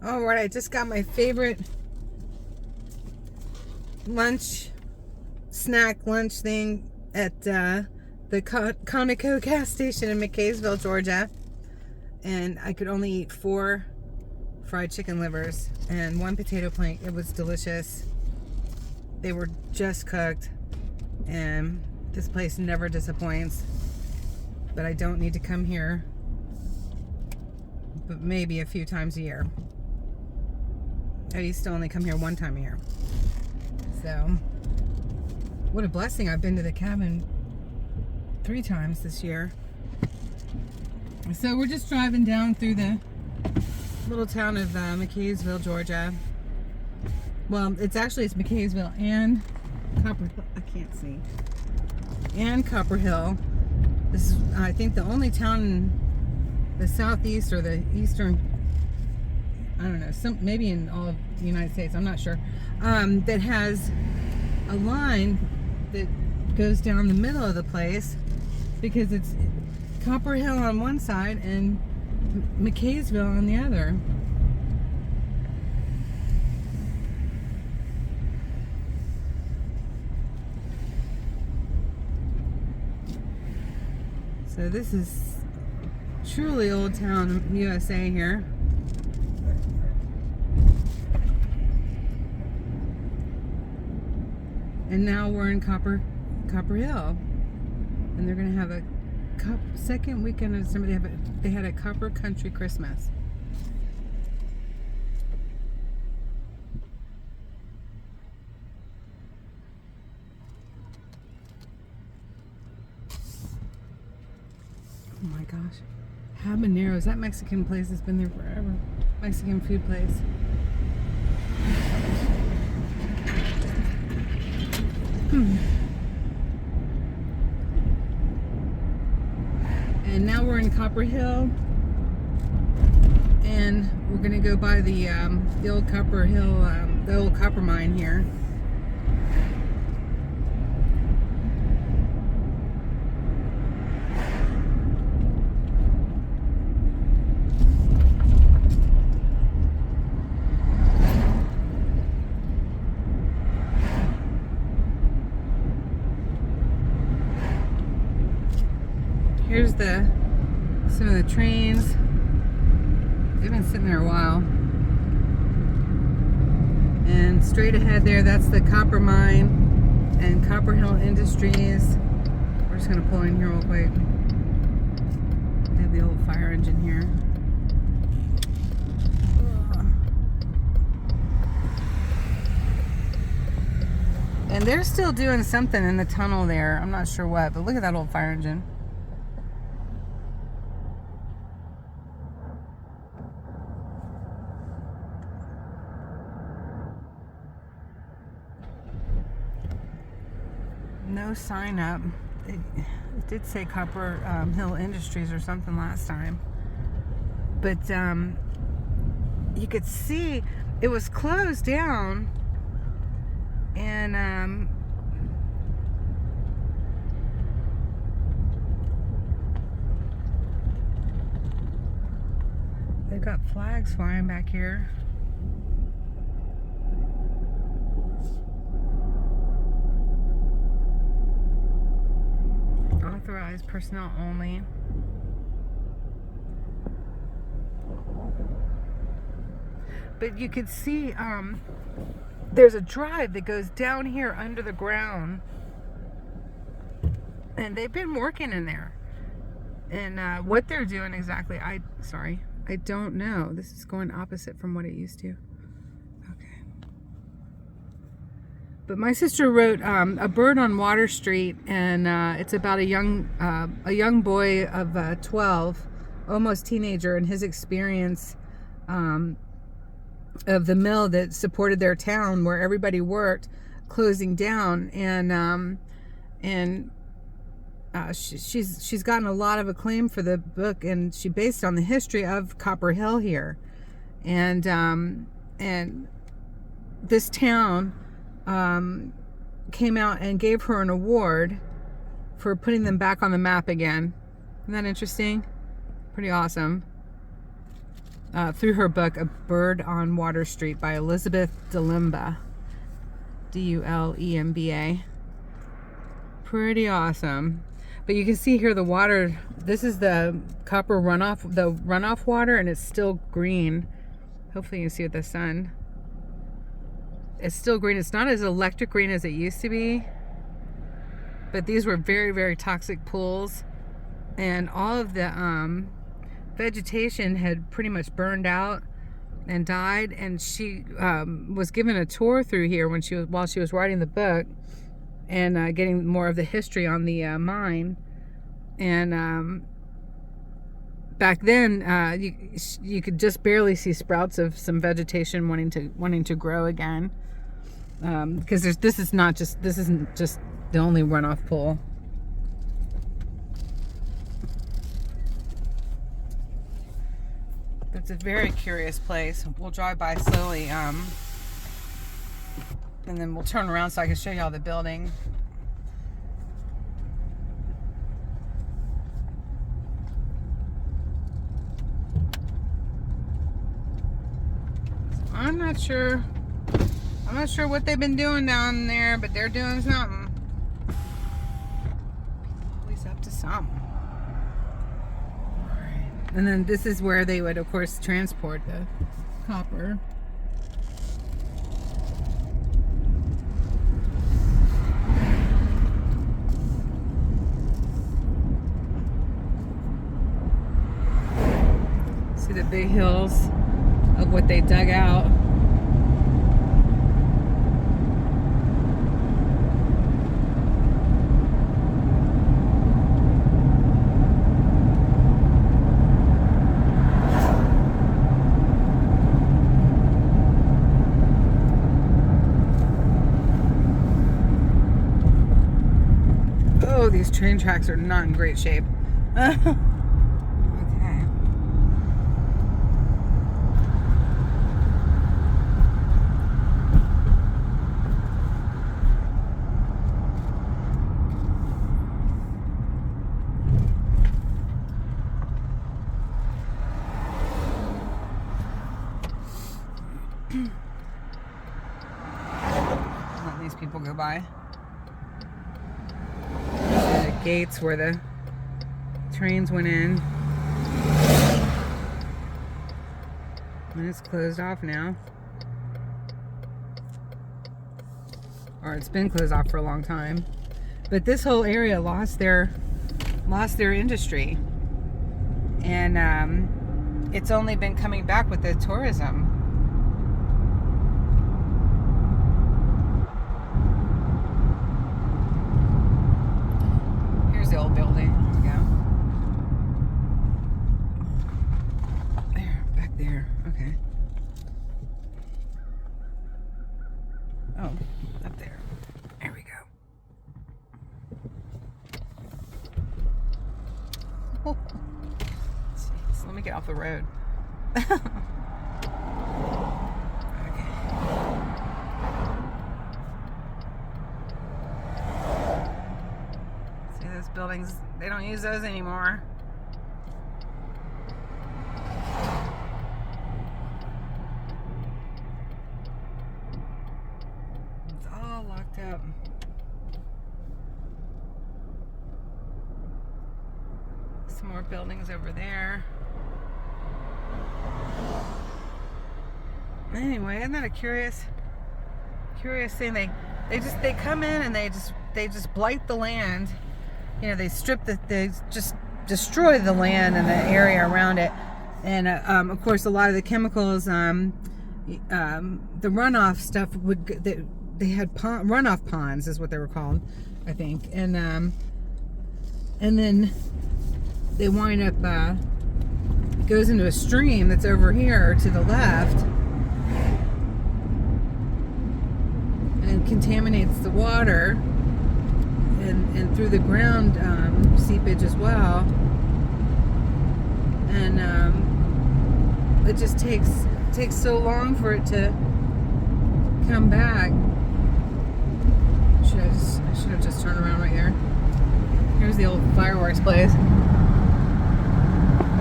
All right, I just got my favorite lunch thing at the Conoco gas station in Mackaysville, Georgia. And I could only eat 4 fried chicken livers and 1 potato plank. It was delicious. They were just cooked, and this place never disappoints. But I don't need to come here but maybe a few times a year. I used to only come here 1 time a year. So, what a blessing. I've been to the cabin 3 times this year. So we're just driving down through the little town of Mackaysville, Georgia. Well, it's Mackaysville and Copper Hill. I can't see. And Copper Hill. This is, I think, the only town in the southeast or the eastern, I don't know, maybe in all of the United States, I'm not sure, that has a line that goes down the middle of the place, because it's Copper Hill on one side and Mackaysville on the other. So this is truly old town USA here. And now we're in Copper Hill, and they're gonna have a second weekend of summer. They had a Copper Country Christmas. Oh my gosh, habaneros! That Mexican place has been there forever. Mexican food place. And now we're in Copper Hill, and we're gonna go by the old Copper Hill, the old copper mine here. Here's some of the trains. They've been sitting there a while. And straight ahead there, that's the copper mine and Copper Hill Industries. We're just gonna pull in here real quick. They have the old fire engine here. And they're still doing something in the tunnel there. I'm not sure what, but look at that old fire engine. No sign up. It did say Copper Hill Industries or something last time, but you could see it was closed down, and they've got flags flying back here. Authorized personnel only. But you could see there's a drive that goes down here under the ground, and they've been working in there. And what they're doing exactly, I don't know. This is going opposite from what it used to. But my sister wrote A Bird on Water Street, and it's about a young boy of 12, almost teenager, and his experience of the mill that supported their town, where everybody worked, closing down. And she's gotten a lot of acclaim for the book, and she based on the history of Copper Hill here, and this town came out and gave her an award for putting them back on the map again. Isn't that interesting? Pretty awesome. through her book, A Bird on Water Street by Elizabeth Dulemba. Dulemba. Pretty awesome. But you can see here the water, this is the copper runoff water, and it's still green. Hopefully you can see with the sun. It's still green. It's not as electric green as it used to be. But these were very, very toxic pools. And all of the vegetation had pretty much burned out and died. And she was given a tour through here while she was writing the book, and getting more of the history on the mine. And back then, you could just barely see sprouts of some vegetation wanting to grow again, because this isn't just the only runoff pool. It's a very curious place. We'll drive by slowly, and then we'll turn around so I can show you all the building. So I'm not sure what they've been doing down there, but they're doing something. Always up to something. Alright. And then this is where they would, of course, transport the copper. See the big hills of what they dug out. Oh, these train tracks are not in great shape. Let these people go by. The gates where the trains went in. And it's closed off now. Or it's been closed off for a long time. But this whole area lost their industry. And it's only been coming back with the tourism. The old building. There we go. There, back there. Okay. Oh, up there. There we go. Oh. Jeez, let me get off the road. Buildings, they don't use those anymore. It's all locked up. Some more buildings over there. Anyway, isn't that a curious thing? They come in and they just blight the land. You know, they just destroy the land and the area around it. And of course, a lot of the chemicals, the runoff stuff they had runoff ponds is what they were called, I think. And then they wind up, it goes into a stream that's over here to the left and contaminates the water. And through the ground seepage as well, and it just takes so long for it to come back. I should have just turned around right here. Here's the old fireworks place. Look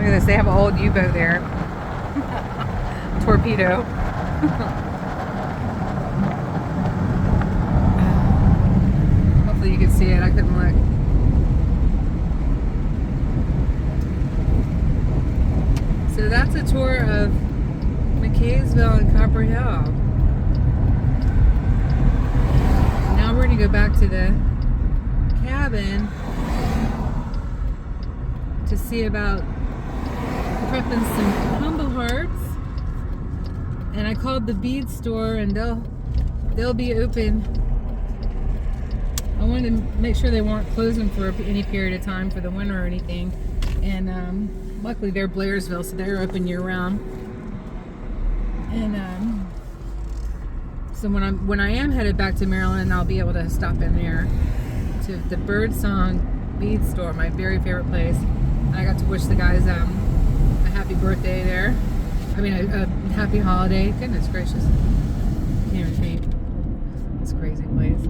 at this, they have an old U-boat there. torpedo. Hopefully you can see it. I couldn't look. So that's a tour of Mackaysville and Copper Hill. Now we're going to go back to the cabin to see about prepping some humble hearts. And I called the bead store, and they'll be open. I wanted to make sure they weren't closing for any period of time for the winter or anything. And luckily they're Blairsville, so they're open year round. And so when I am headed back to Maryland, I'll be able to stop in there to the Birdsong Bead Store, my very favorite place. And I got to wish the guys a happy birthday there. I mean, a happy holiday. Goodness gracious. Can't even paint. This crazy place.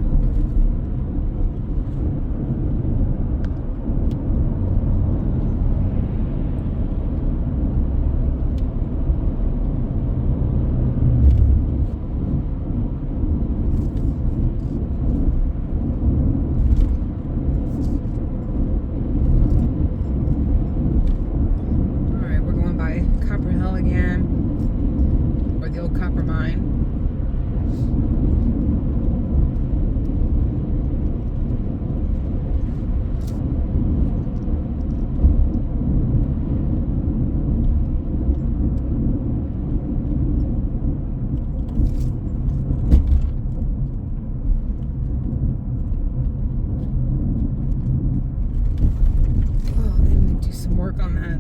Work on that.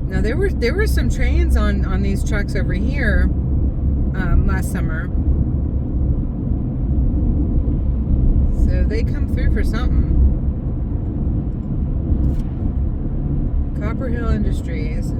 Now there were some trains on these trucks over here last summer, so they come through for something. Copper Hill Industries.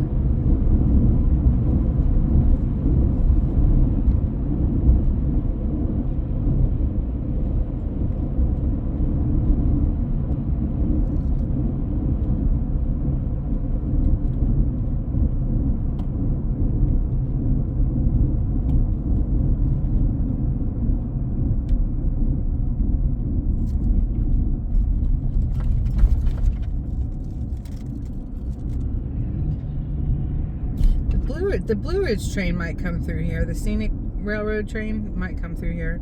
The Blue Ridge train might come through here. The Scenic Railroad train might come through here.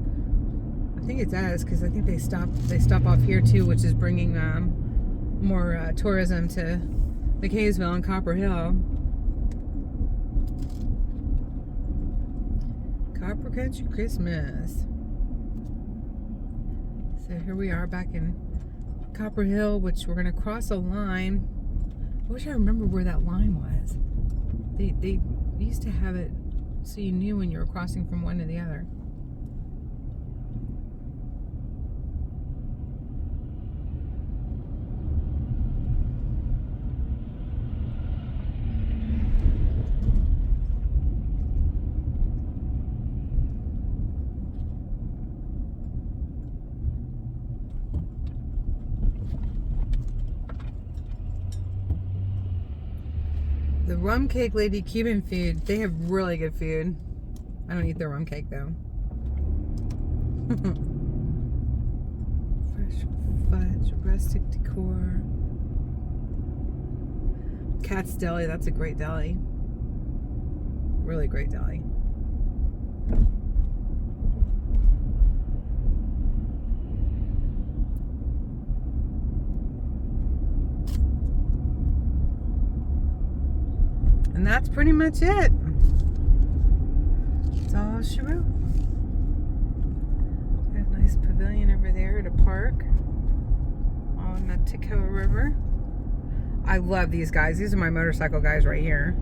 I think it does, because I think they stop off here too, which is bringing more tourism to Mackaysville and Copper Hill. Copper Country Christmas. So here we are back in Copper Hill, which we're going to cross a line. I wish I remember where that line was. They used to have it so you knew when you were crossing from one to the other. The Rum Cake Lady Cuban food, they have really good food. I don't eat their rum cake though. Fresh fudge, rustic decor. Cat's Deli, that's a great deli. Really great deli. And that's pretty much it. That's all she wrote. Got a nice pavilion over there to park on the Tacoma River. I love these guys. These are my motorcycle guys right here.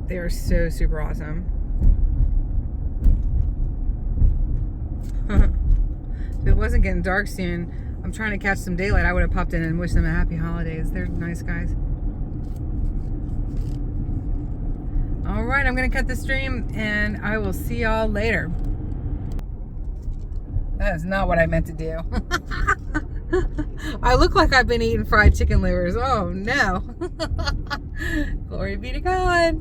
They are so super awesome. If it wasn't getting dark soon, I'm trying to catch some daylight. I would have popped in and wished them a happy holidays. They're nice guys. Alright, I'm going to cut the stream, and I will see y'all later. That is not what I meant to do. I look like I've been eating fried chicken livers. Oh no. Glory be to God.